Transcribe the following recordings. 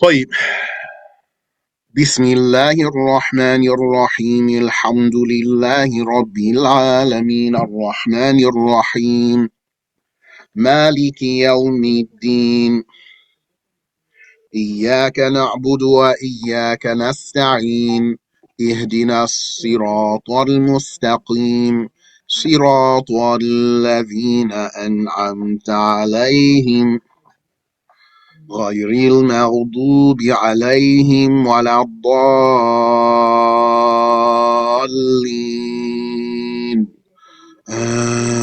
طيب. بسم الله الرحمن الرحيم الحمد لله رب العالمين الرحمن الرحيم مالك يوم الدين إياك نعبد وإياك نستعين اهدنا الصراط المستقيم صراط الذين أنعمت عليهم غير المغضوب عليهم ولا الضالين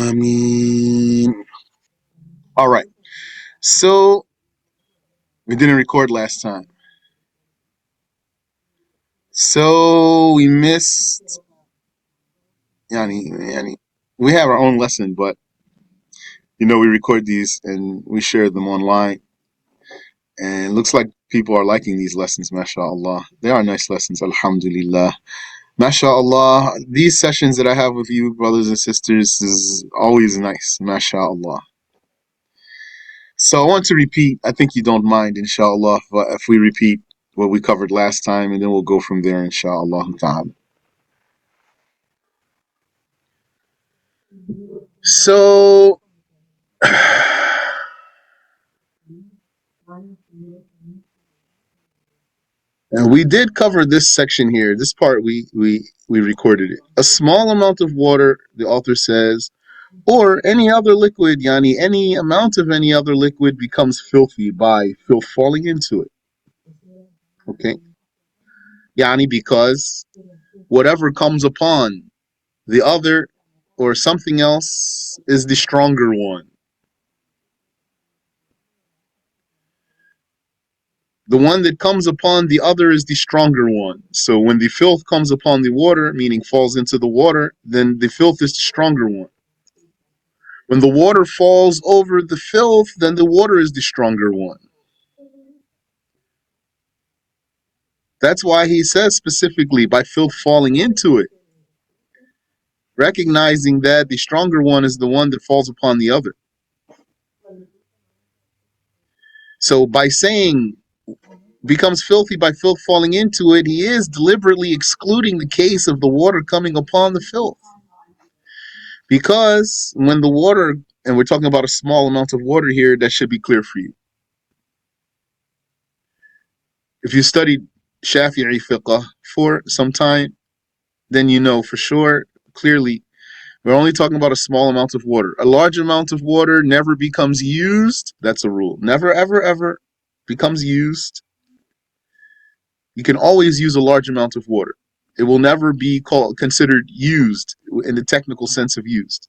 آمين. All right. So we didn't record last time. So we missed we have our own lesson, but we record these and we share them online. And it looks like people are liking these lessons, mashallah. They are nice lessons, alhamdulillah. MashaAllah, these sessions that I have with you, brothers and sisters, is always nice, MashaAllah. So I want to repeat, I think you don't mind, inshallah, if we repeat what we covered last time, and then we'll go from there, inshallah ta'ala. So, and we did cover this section here. This part, we recorded it. A small amount of water, the author says, or any other liquid, any amount of any other liquid becomes filthy by filth falling into it. Okay? Because whatever comes upon the other or something else is the stronger one. The one that comes upon the other is the stronger one. So when the filth comes upon the water, meaning falls into the water, then the filth is the stronger one. When the water falls over the filth, then the water is the stronger one. That's why he says specifically by filth falling into it, recognizing that the stronger one is the one that falls upon the other. So by saying becomes filthy by filth falling into it, he is deliberately excluding the case of the water coming upon the filth. Because when the water, and we're talking about a small amount of water here, that should be clear for you. If you studied Shafi'i Fiqh for some time, then you know for sure, clearly, we're only talking about a small amount of water. A large amount of water never becomes used. That's a rule. Never, ever, ever becomes used. You can always use a large amount of water. It will never be considered used in the technical sense of used.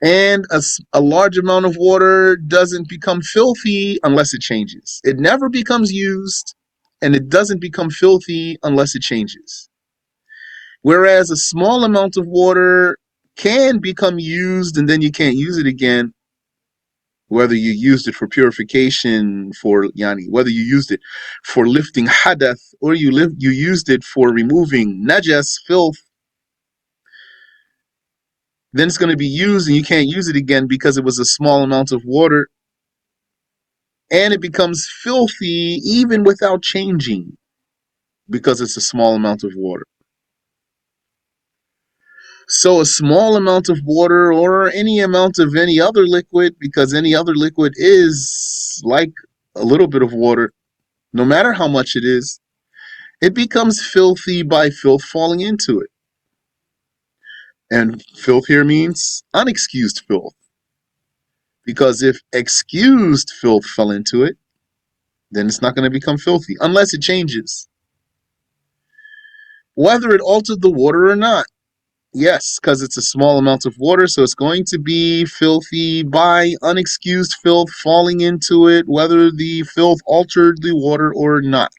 And a large amount of water doesn't become filthy unless it changes. It never becomes used, and it doesn't become filthy unless it changes. Whereas a small amount of water can become used and then you can't use it again, whether you used it for purification, whether you used it for lifting hadath, or you used it for removing najas, filth, then it's going to be used and you can't use it again because it was a small amount of water, and it becomes filthy even without changing because it's a small amount of water. So a small amount of water or any amount of any other liquid, because any other liquid is like a little bit of water, no matter how much it is, it becomes filthy by filth falling into it. And filth here means unexcused filth. Because if excused filth fell into it, then it's not going to become filthy unless it changes. Whether it altered the water or not. Yes, because it's a small amount of water, so it's going to be filthy by unexcused filth falling into it, whether the filth altered the water or not.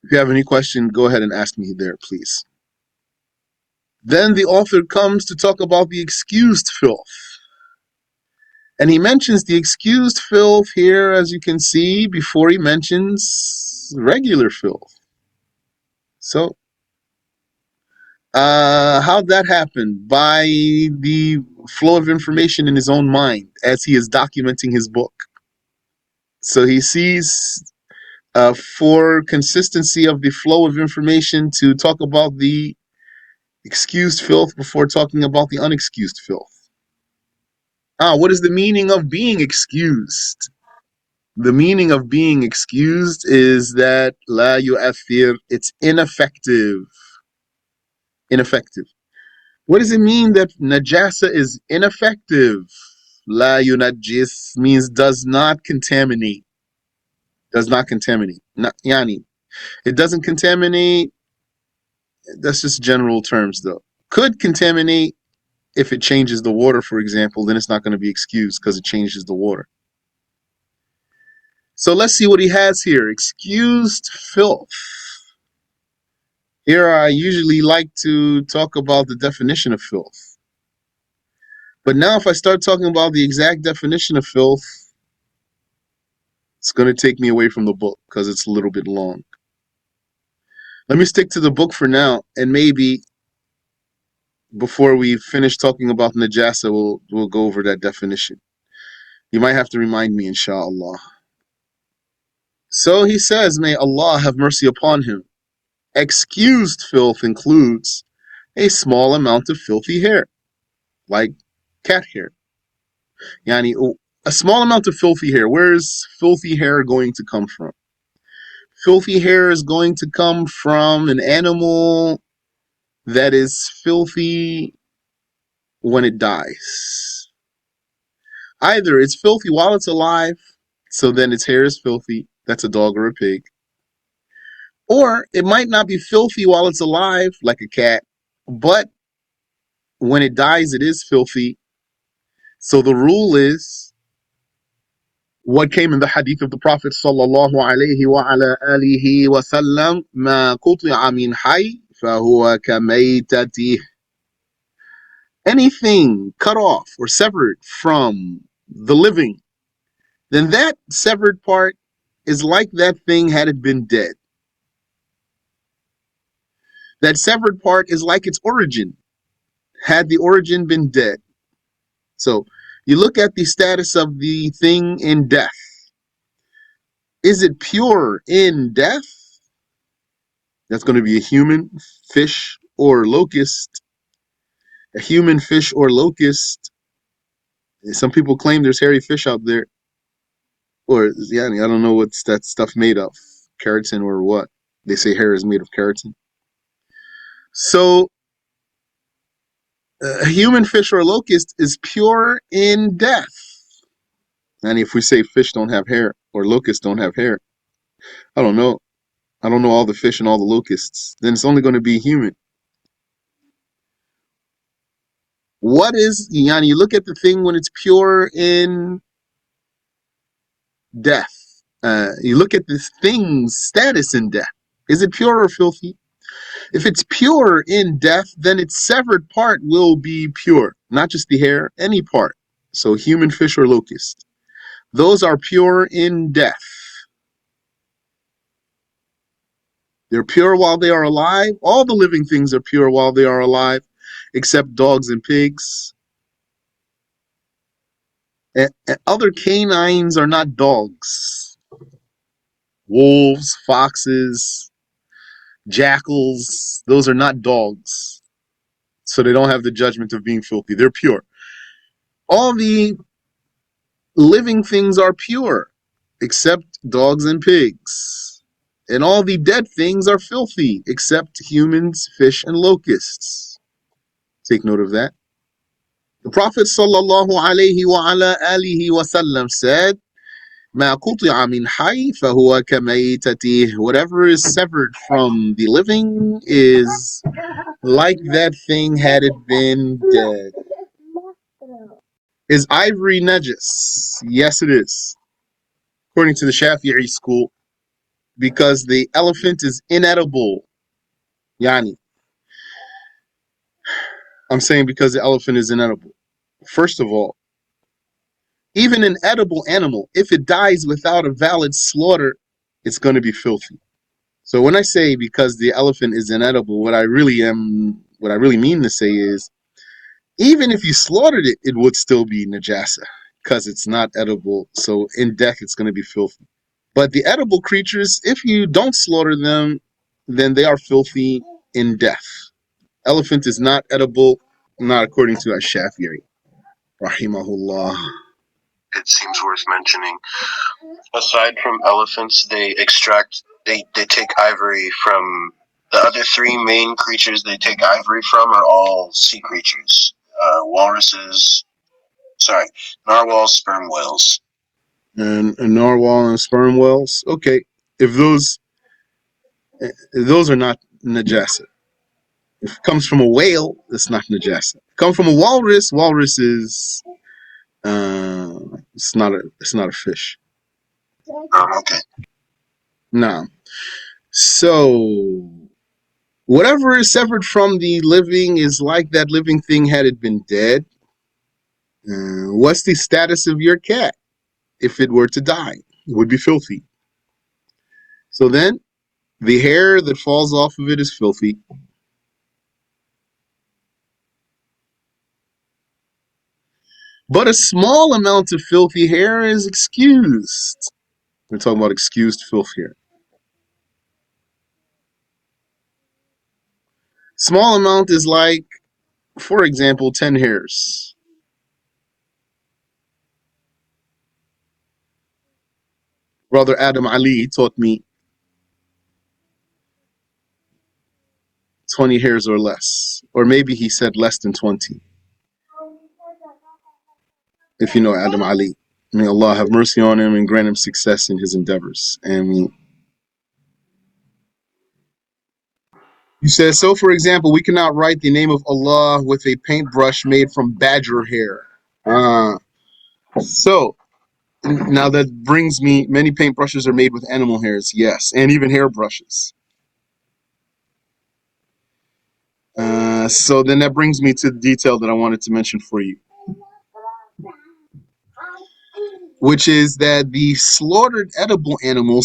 If you have any question, go ahead and ask me there, please. Then the author comes to talk about the excused filth. And he mentions the excused filth here, as you can see, before he mentions regular filth. So, how'd that happen? By the flow of information in his own mind as he is documenting his book. So he sees, for consistency of the flow of information, to talk about the excused filth before talking about the unexcused filth. What is the meaning of being excused? The meaning of being excused is that la yu'athir, it's ineffective. Ineffective. What does it mean that najasa is ineffective? La yunajis means does not contaminate. Does not contaminate. Yani, it doesn't contaminate. That's just general terms, though. Could contaminate if it changes the water, for example, then it's not going to be excused because it changes the water. So let's see what he has here. Excused filth. Here I usually like to talk about the definition of filth. But now if I start talking about the exact definition of filth, it's going to take me away from the book because it's a little bit long. Let me stick to the book for now, and maybe before we finish talking about najasa, we'll go over that definition. You might have to remind me, inshallah. So he says, may Allah have mercy upon him. Excused filth includes a small amount of filthy hair, like cat hair. Yani, a small amount of filthy hair. Where is filthy hair going to come from? Filthy hair is going to come from an animal that is filthy when it dies. Either it's filthy while it's alive, so then its hair is filthy. That's a dog or a pig. Or it might not be filthy while it's alive, like a cat, but when it dies, it is filthy. So the rule is what came in the hadith of the Prophet sallallahu alayhi wa ala alihi wa sallam, ma quti'a min hayy fahuwa kamaytatih. Anything cut off or severed from the living, then that severed part is like that thing had it been dead. That severed part is like its origin, had the origin been dead. So you look at the status of the thing in death. Is it pure in death? That's going to be a human, fish, or locust. A human, fish, or locust. Some people claim there's hairy fish out there. Or, yeah, I don't know what's that stuff made of. Keratin or what? They say hair is made of keratin. So, a human, fish, or locust is pure in death. And if we say fish don't have hair or locusts don't have hair, I don't know. I don't know all the fish and all the locusts. Then it's only going to be human. What is, yani, you look at the thing when it's pure in death. You look at this thing's status in death. Is it pure or filthy? If it's pure in death, then its severed part will be pure. Not just the hair, any part. So human, fish, or locust. Those are pure in death. They're pure while they are alive. All the living things are pure while they are alive, except dogs and pigs. And other canines are not dogs. Wolves, foxes, jackals, those are not dogs. So they don't have the judgment of being filthy. They're pure. All the living things are pure, except dogs and pigs. And all the dead things are filthy, except humans, fish, and locusts. Take note of that. The Prophet sallallahu alayhi wa ala alihi wa sallam said, مَا قُطِعَ مِنْ حَيٍّ فَهُوَ كَمَيْتَتِهِ. Whatever is severed from the living is like that thing had it been dead. Is ivory najis? Yes, it is. According to the Shafi'i school, because the elephant is inedible. Yani, I'm saying because the elephant is inedible. First of all, even an edible animal, if it dies without a valid slaughter, it's going to be filthy. So when I say because the elephant is inedible, what I really mean to say is, even if you slaughtered it, it would still be najasa. because it's not edible. So in death, it's going to be filthy. But the edible creatures, if you don't slaughter them, then they are filthy in death. Elephant is not edible, not according to Ash-Shafi'i, rahimahullah. It seems worth mentioning. Aside from elephants, they take ivory from the other three main creatures they take ivory from are all sea creatures. Narwhals, sperm whales. And narwhal and sperm whales. Okay, if those are not najasa. If it comes from a whale, it's not najasa. If it comes from a walrus, walrus is it's not a fish. Okay. Now, so whatever is severed from the living is like that living thing had it been dead. What's the status of your cat if it were to die? It would be filthy. So then, the hair that falls off of it is filthy. But a small amount of filthy hair is excused. We're talking about excused filth here. Small amount is like, for example, 10 hairs. Brother Adam Ali taught me 20 hairs or less. Or maybe he said less than 20. If you know Adam Ali. May Allah have mercy on him and grant him success in his endeavors. And you said, so for example, we cannot write the name of Allah with a paintbrush made from badger hair. So now that brings me, many paintbrushes are made with animal hairs, yes, and even hairbrushes. So then that brings me to the detail that I wanted to mention for you, which is that the slaughtered edible animal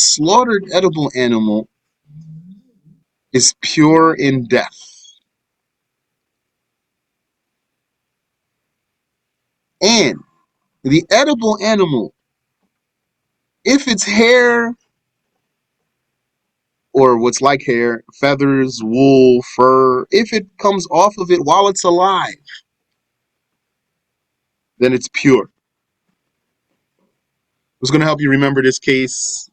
is pure in death. And the edible animal, if its hair or what's like hair, feathers, wool, fur, if it comes off of it while it's alive, then it's pure. What's going to help you remember this case?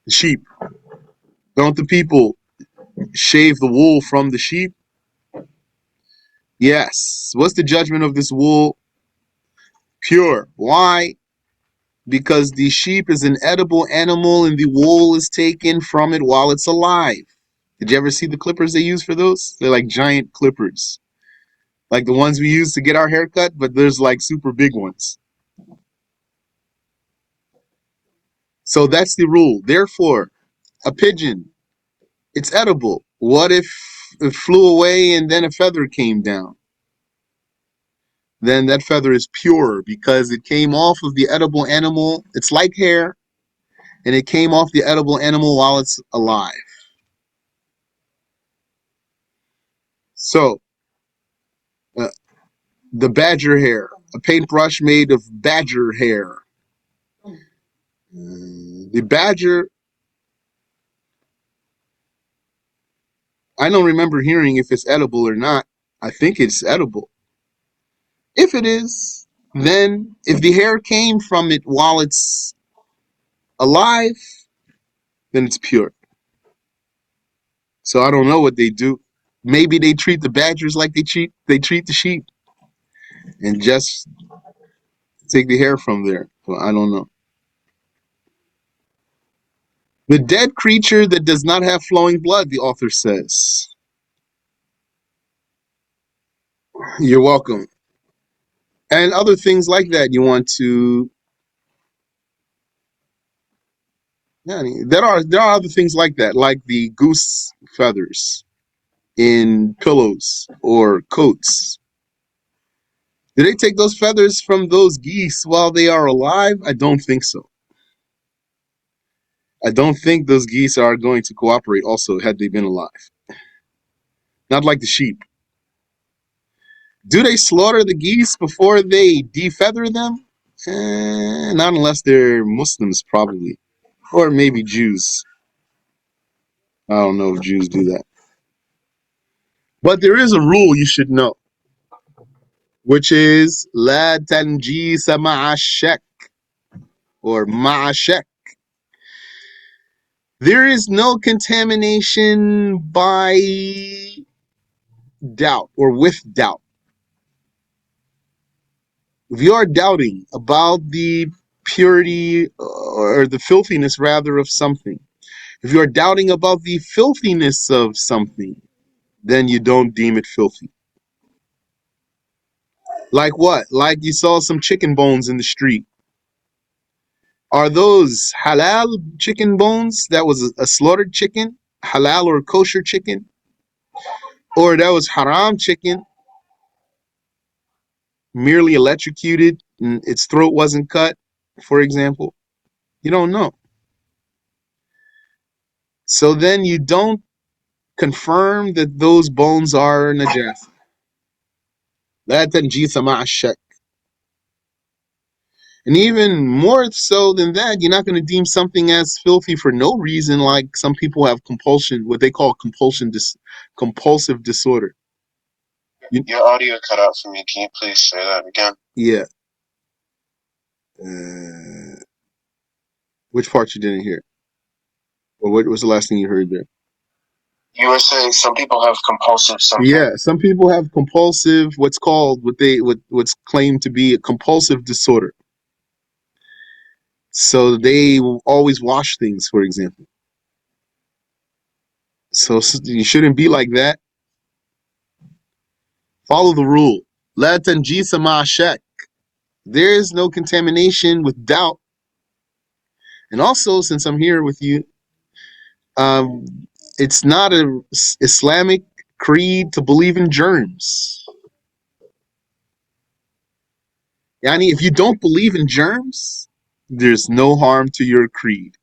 The sheep. Don't the people shave the wool from the sheep? Yes. What's the judgment of this wool? Pure. Why? Because the sheep is an edible animal and the wool is taken from it while it's alive. Did you ever see the clippers they use for those? They're like giant clippers. Like the ones we use to get our hair cut, but there's like super big ones. So that's the rule. Therefore, a pigeon, it's edible. What if it flew away and then a feather came down? Then that feather is pure because it came off of the edible animal. It's like hair, and it came off the edible animal while it's alive. So, the badger hair, a paintbrush made of badger hair. The badger, I don't remember hearing if it's edible or not. I think it's edible. If it is, then if the hair came from it while it's alive, then it's pure. So I don't know what they do. Maybe they treat the badgers like they treat the sheep and just take the hair from there. Well, I don't know. The dead creature that does not have flowing blood, the author says. You're welcome. And other things like that you want to. Yeah, there are other things like that, like the goose feathers in pillows or coats. Do they take those feathers from those geese while they are alive? I don't think so. I don't think those geese are going to cooperate also had they been alive. Not like the sheep. Do they slaughter the geese before they defeather them? Not unless they're Muslims, probably. Or maybe Jews. I don't know if Jews do that. But there is a rule you should know, which is La tanjisa ma'ashak, or ma'ashak. There is no contamination by doubt or with doubt. If you are doubting about the purity or the filthiness rather of something, if you are doubting about the filthiness of something, then you don't deem it filthy. Like what? Like you saw some chicken bones in the street. Are those halal chicken bones? That was a slaughtered chicken? Halal or kosher chicken? Or that was haram chicken, merely electrocuted and its throat wasn't cut, for example? You don't know. So then you don't confirm that those bones are najasa. لا تنجيس مع الشك. And even more so than that, you're not going to deem something as filthy for no reason, like some people have compulsion, what they call compulsive disorder. Your audio cut out for me. Can you please say that again? Yeah. Which part you didn't hear? Or what was the last thing you heard there? You were saying some people have compulsive something. Yeah, some people have compulsive, what's claimed to be a compulsive disorder. So they will always wash things, for example. So you shouldn't be like that. Follow the rule. La tanjisa ma shak. There is no contamination with doubt. And also, since I'm here with you, it's not an Islamic creed to believe in germs. Yani, if you don't believe in germs, there's no harm to your creed.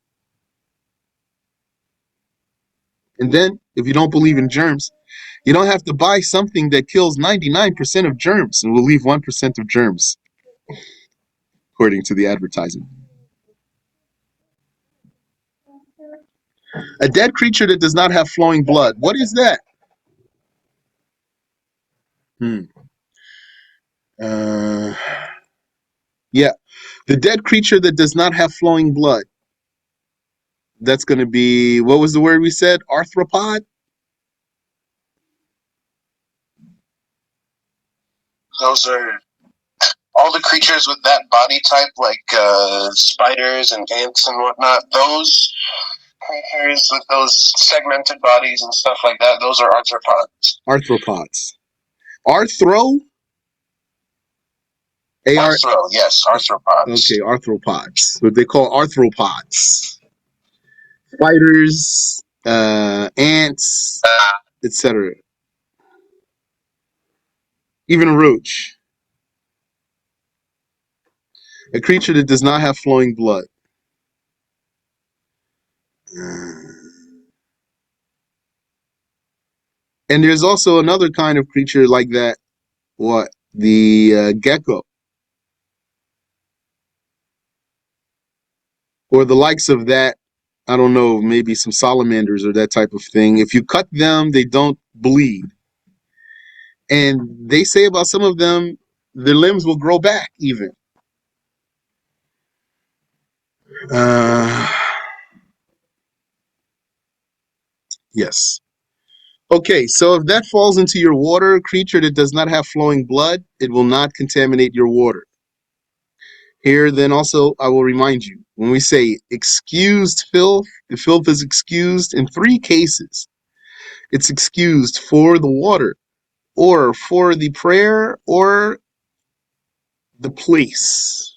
And then, if you don't believe in germs, you don't have to buy something that kills 99% of germs and will leave 1% of germs, according to the advertisement. A dead creature that does not have flowing blood. What is that? Yeah, the dead creature that does not have flowing blood. That's going to be, what was the word we said? Arthropod? Those are all the creatures with that body type, like spiders and ants and whatnot. Those creatures with those segmented bodies and stuff like that, those are arthropods. Arthropods. Arthro? Arthro, yes, arthropods. Okay, arthropods. What they call arthropods. Spiders, ants, etc. Even a roach. A creature that does not have flowing blood. And there's also another kind of creature like that. What? The gecko. Or the likes of that. I don't know, maybe some salamanders or that type of thing. If you cut them, they don't bleed. And they say about some of them, their limbs will grow back even. Yes. Okay, so if that falls into your water, a creature that does not have flowing blood, it will not contaminate your water. Here, then also, I will remind you, when we say excused filth, the filth is excused in three cases. It's excused for the water, or for the prayer, or the place.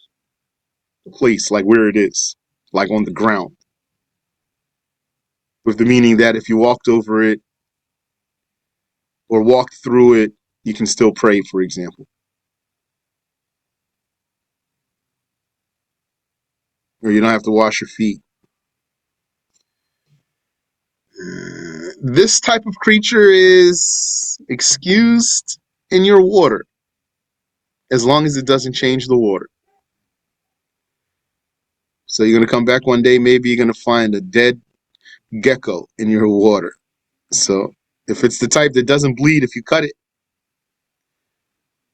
The place, like where it is, like on the ground. With the meaning that if you walked over it or walked through it, you can still pray, for example. Or you don't have to wash your feet. This type of creature is excused in your water as long as it doesn't change the water. So you're going to come back one day, maybe you're going to find a dead gecko in your water. So if it's the type that doesn't bleed if you cut it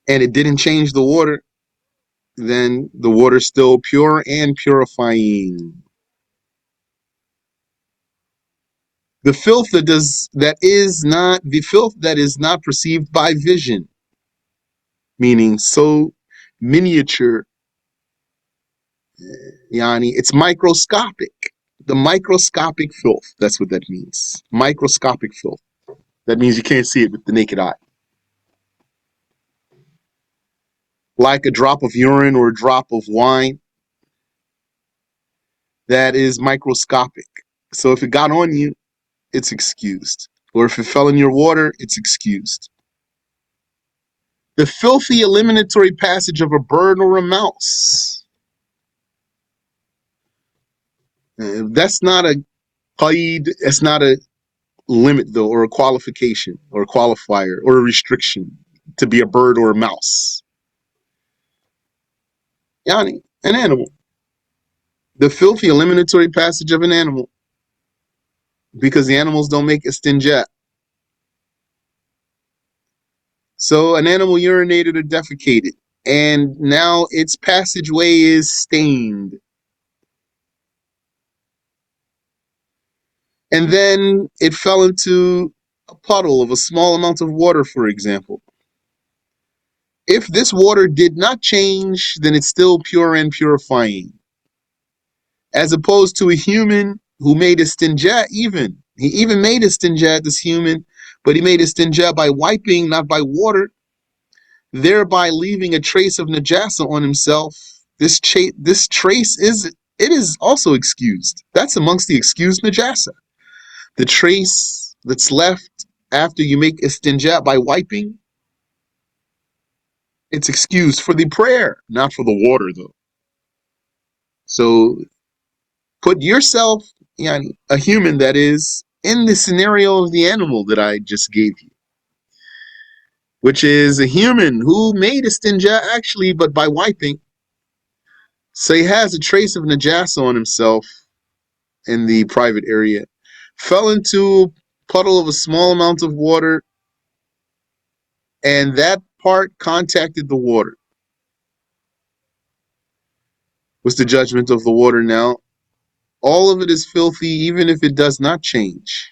and it didn't change the water, then the water's still pure and purifying. The filth that is not perceived by vision, meaning so miniature, yani it's microscopic. The microscopic filth, that's what that means. Microscopic filth. That means you can't see it with the naked eye. Like a drop of urine or a drop of wine, that is microscopic. So if it got on you, it's excused. Or if it fell in your water, it's excused. The filthy eliminatory passage of a bird or a mouse. That's not a qaid, that's not a limit though, or a qualification, or a qualifier, or a restriction to be a bird or a mouse. Yani, an animal. The filthy eliminatory passage of an animal. Because the animals don't make istinja. So an animal urinated or defecated, and now its passageway is stained. And then it fell into a puddle of a small amount of water, for example. If this water did not change, then it's still pure and purifying. As opposed to a human who made istinja even. He even made istinja, this human, but he made istinja by wiping, not by water, thereby leaving a trace of najasa on himself. This trace is also excused. That's amongst the excused najasa. The trace that's left after you make istinja by wiping, it's excused for the prayer, not for the water though. So put yourself, a human that is, in the scenario of the animal that I just gave you, which is a human who made istinja actually, but by wiping. So he has a trace of najasa on himself in the private area, fell into a puddle of a small amount of water, and that part contacted the water. What's the judgment of the water now? All of it is filthy, even if it does not change.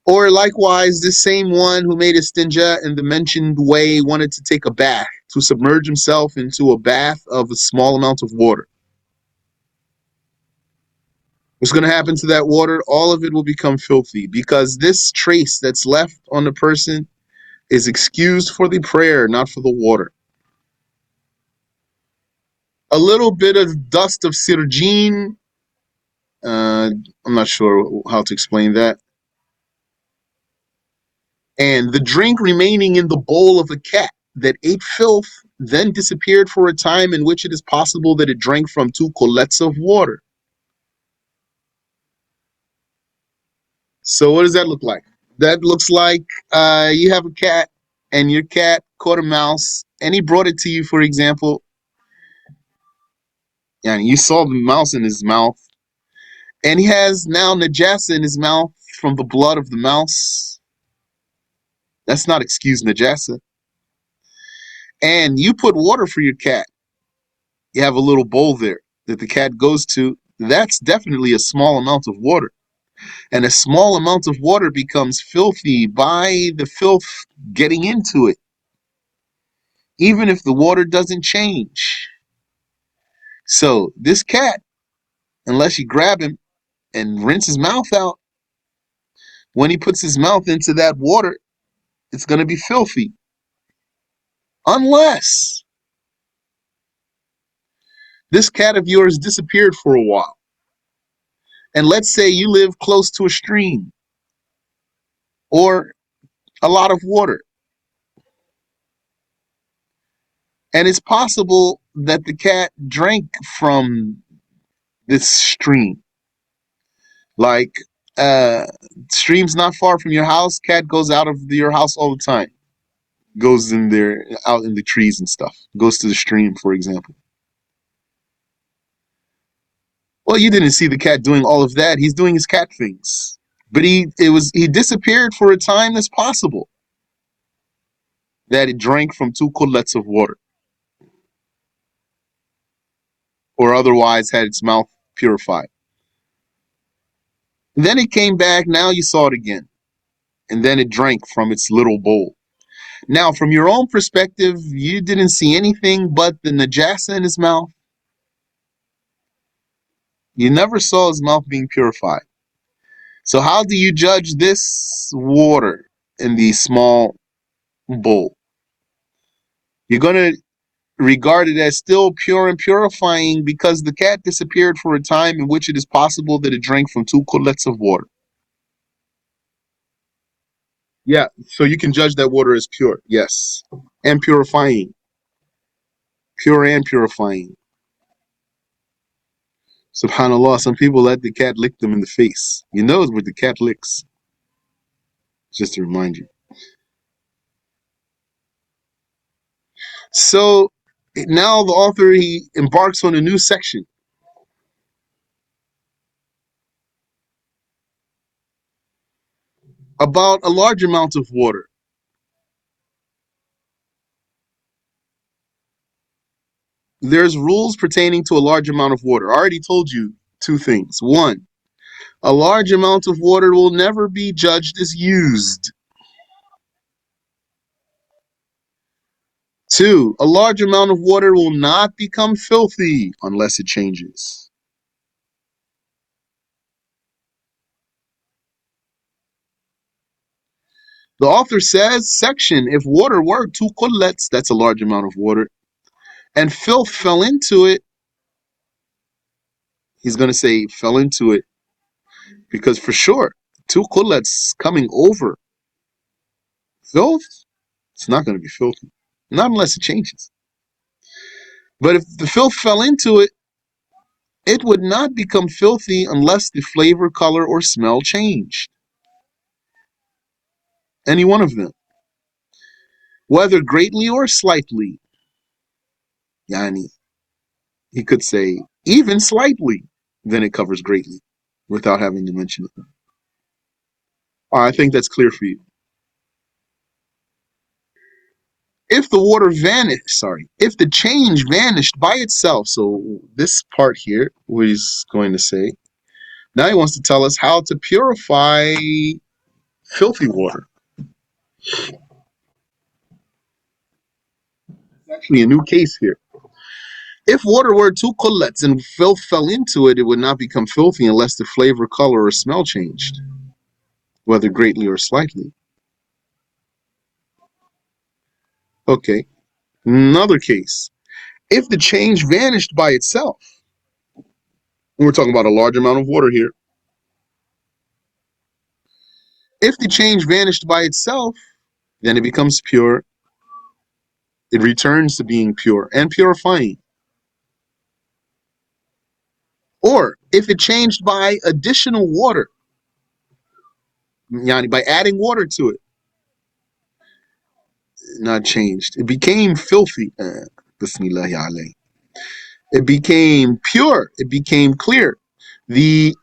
Or likewise, this same one who made istinja in the mentioned way wanted to take a bath, to submerge himself into a bath of a small amount of water. What's going to happen to that water? All of it will become filthy, because this trace that's left on the person is excused for the prayer, not for the water. A little bit of dust of sirjeen, I'm not sure how to explain that. And the drink remaining in the bowl of a cat that ate filth, then disappeared for a time, in which it is possible that it drank from 2 collets of water. So what does that look like? That looks like you have a cat, and your cat caught a mouse, and he brought it to you, for example. And you saw the mouse in his mouth, and he has now najasa in his mouth from the blood of the mouse. That's not excused najasa. And you put water for your cat. You have a little bowl there that the cat goes to. That's definitely a small amount of water. And a small amount of water becomes filthy by the filth getting into it, even if the water doesn't change. So this cat, unless you grab him and rinse his mouth out, when he puts his mouth into that water, it's going to be filthy. Unless this cat of yours disappeared for a while. And let's say you live close to a stream or a lot of water. And it's possible that the cat drank from this stream. Like, stream's not far from your house. Cat goes out of your house all the time. Goes in there, out in the trees and stuff. Goes to the stream, for example. Well, you didn't see the cat doing all of that. He's doing his cat things. But he disappeared for a time that's possible that it drank from 2 kullets of water, or otherwise had its mouth purified. And then it came back, now you saw it again. And then it drank from its little bowl. Now, from your own perspective, you didn't see anything but the najasa in his mouth. You never saw his mouth being purified. So how do you judge this water in the small bowl? You're going to regard it as still pure and purifying because the cat disappeared for a time in which it is possible that it drank from 2 kullets of water. Yeah, so you can judge that water as pure, yes, and purifying. Pure and purifying. SubhanAllah, some people let the cat lick them in the face. You know it's where the cat licks. Just to remind you. So now the author, he embarks on a new section about a large amount of water. There's rules pertaining to a large amount of water. I already told you 2 things. 1, a large amount of water will never be judged as used. 2, a large amount of water will not become filthy unless it changes. The author says, section, if water were 2 kullets, that's a large amount of water, and filth fell into it, he's going to say fell into it, because for sure, 2 kullets coming over filth, it's not going to be filthy. Not unless it changes. But if the filth fell into it, it would not become filthy unless the flavor, color, or smell changed. Any one of them. Whether greatly or slightly. Yani, he could say, even slightly, then it covers greatly, without having to mention it. I think that's clear for you. If the water vanished, if the change vanished by itself, so this part here, what he's going to say, now he wants to tell us how to purify filthy water. It's actually a new case here. If water were 2 kullets and filth fell into it, it would not become filthy unless the flavor, color, or smell changed, whether greatly or slightly. Okay, another case. If the change vanished by itself, we're talking about a large amount of water here. If the change vanished by itself, then it becomes pure. It returns to being pure and purifying. Or if it changed by additional water, yani by adding water to it, not changed. It became filthy. Bismillah alayh. It became pure. It became clear. The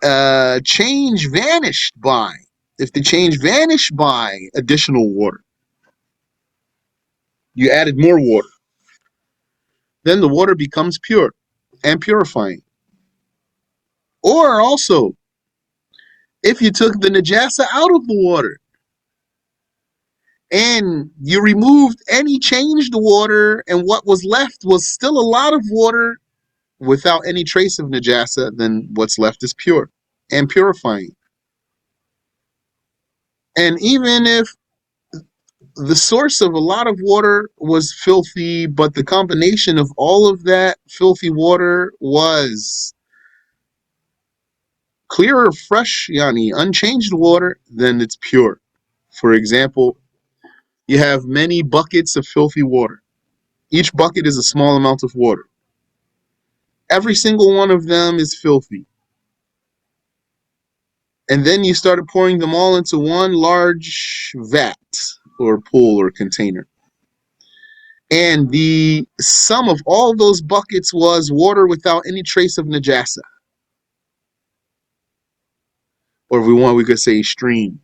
change vanished by, if the change vanished by additional water, you added more water, then the water becomes pure and purifying. Or also, if you took the najasa out of the water and you removed any changed water and what was left was still a lot of water without any trace of najasa, then what's left is pure and purifying. And even if the source of a lot of water was filthy, but the combination of all of that filthy water was clear, fresh, yani unchanged water, then it's pure. For example, you have many buckets of filthy water. Each bucket is a small amount of water. Every single one of them is filthy. And then you started pouring them all into one large vat or pool or container. And the sum of all those buckets was water without any trace of najasa. or if we want, we could say stream.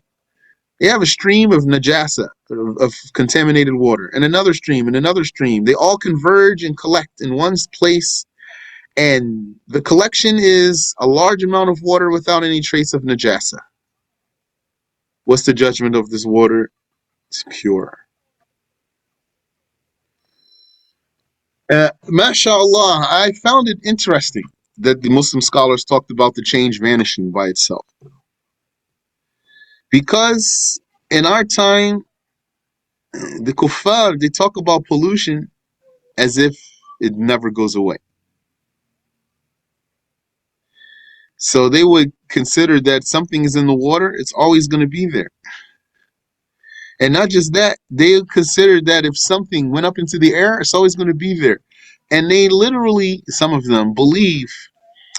They have a stream of najasa, of contaminated water, and another stream, and another stream. They all converge and collect in one place, and the collection is a large amount of water without any trace of najasa. What's the judgment of this water? It's pure. MashaAllah, I found it interesting that the Muslim scholars talked about the change vanishing by itself. Because in our time, the kuffar, they talk about pollution as if it never goes away. So they would consider that something is in the water, it's always going to be there. And not just that, they would consider that if something went up into the air, it's always going to be there. And they literally, some of them, believe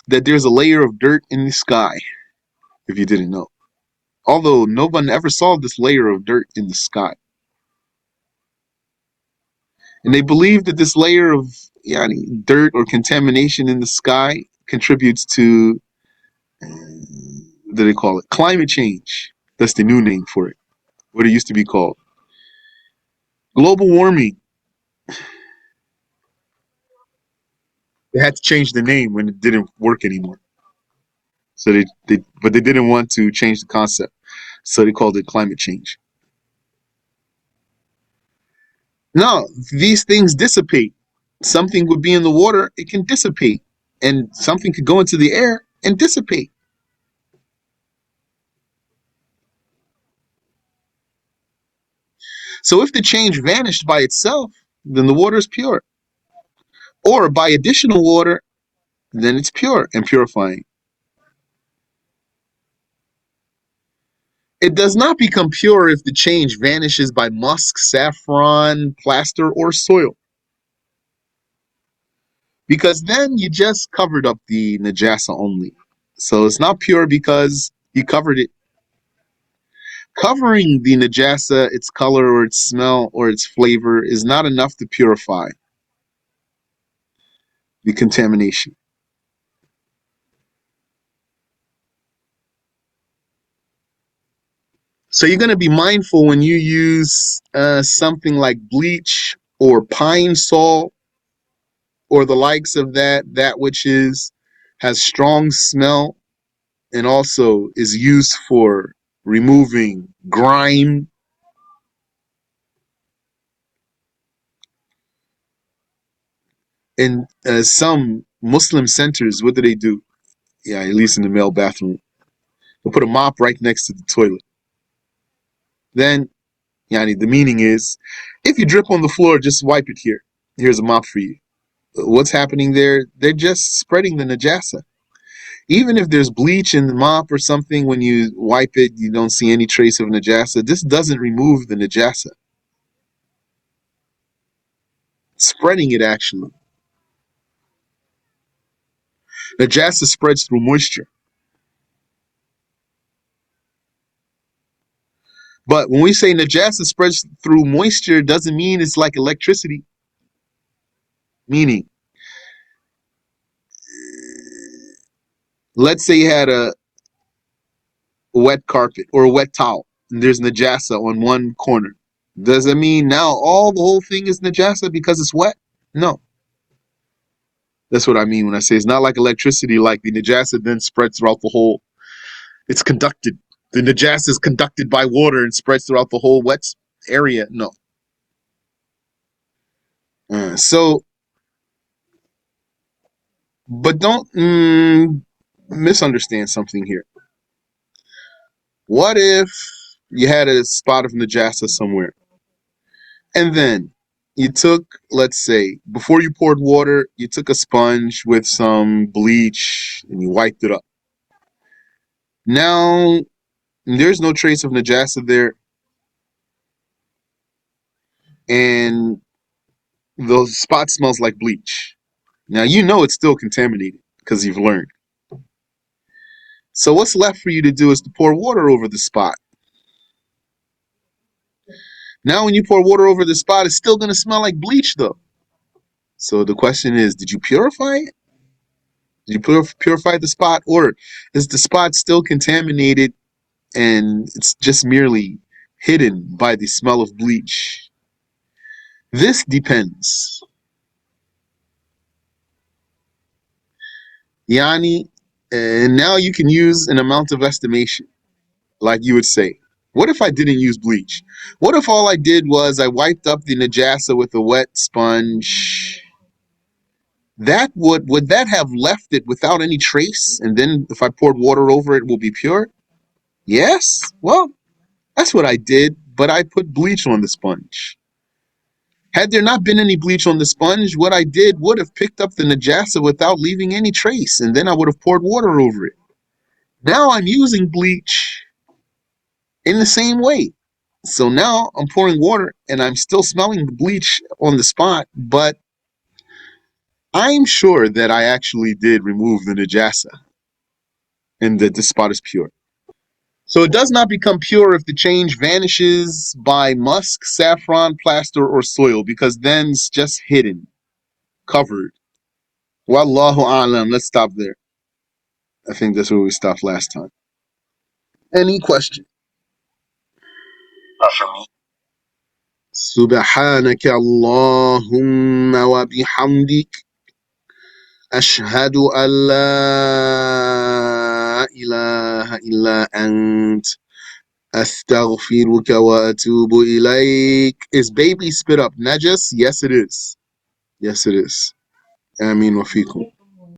that there's a layer of dirt in the sky, if you didn't know. Although no one ever saw this layer of dirt in the sky. And they believe that this layer of dirt or contamination in the sky contributes to, what do they call it? Climate change. That's the new name for it. What it used to be called. Global warming. They had to change the name when it didn't work anymore. So but they didn't want to change the concept. So they called it climate change. No, these things dissipate. Something would be in the water, it can dissipate. And something could go into the air and dissipate. So if the change vanished by itself, then the water is pure. Or by additional water, then it's pure and purifying. It does not become pure if the change vanishes by musk, saffron, plaster, or soil. Because then you just covered up the najasa only. So it's not pure because you covered it. Covering the najasa, its color or its smell or its flavor, is not enough to purify the contamination. So you're going to be mindful when you use something like bleach or pine salt or the likes of that which has strong smell and also is used for removing grime. In some Muslim centers, what do? Yeah, at least in the male bathroom, they'll put a mop right next to the toilet. Then, the meaning is, if you drip on the floor, just wipe it here. Here's a mop for you. What's happening there? They're just spreading the najasa. Even if there's bleach in the mop or something, when you wipe it, you don't see any trace of najasa. This doesn't remove the najasa. It's spreading it, actually. Najasa spreads through moisture. But when we say najasa spreads through moisture, it doesn't mean it's like electricity. Meaning, let's say you had a wet carpet or a wet towel, and there's najasa on one corner. Does it mean now the whole thing is najasa because it's wet? No. That's what I mean when I say it's not like electricity, like the najasa then spreads throughout the whole. It's conducted. The najasa is conducted by water and spreads throughout the whole wet area. No. So, but don't misunderstand something here. What if you had a spot of najasa somewhere, and then you took, let's say, before you poured water, you took a sponge with some bleach and you wiped it up. Now, there's no trace of najasa there, and the spot smells like bleach. Now, you know it's still contaminated because you've learned. So what's left for you to do is to pour water over the spot. Now, when you pour water over the spot, it's still going to smell like bleach, though. So the question is, did you purify it? You purify the spot, or is the spot still contaminated and it's just merely hidden by the smell of bleach? This depends. Yani, now you can use an amount of estimation, like you would say. What if I didn't use bleach? What if all I did was I wiped up the najasa with a wet sponge? That would that have left it without any trace? And then if I poured water over it, will be pure? Yes. Well, that's what I did, but I put bleach on the sponge. Had there not been any bleach on the sponge, what I did would have picked up the najasa without leaving any trace, and then I would have poured water over it. Now I'm using bleach in the same way. So now I'm pouring water and I'm still smelling the bleach on the spot, but I'm sure that I actually did remove the najasa and that the spot is pure. So it does not become pure if the change vanishes by musk, saffron, plaster, or soil, because then it's just hidden, covered. Wallahu a'lam. Let's stop there. I think that's where we stopped last time. Any question? Not for me. سبحانك اللهم وبحمدك أشهد أن لا إله إلا أنت أستغفرك وأتوب إليك. Is baby spit up najas? Yes, it is. Yes, it is. آمين وفيكم.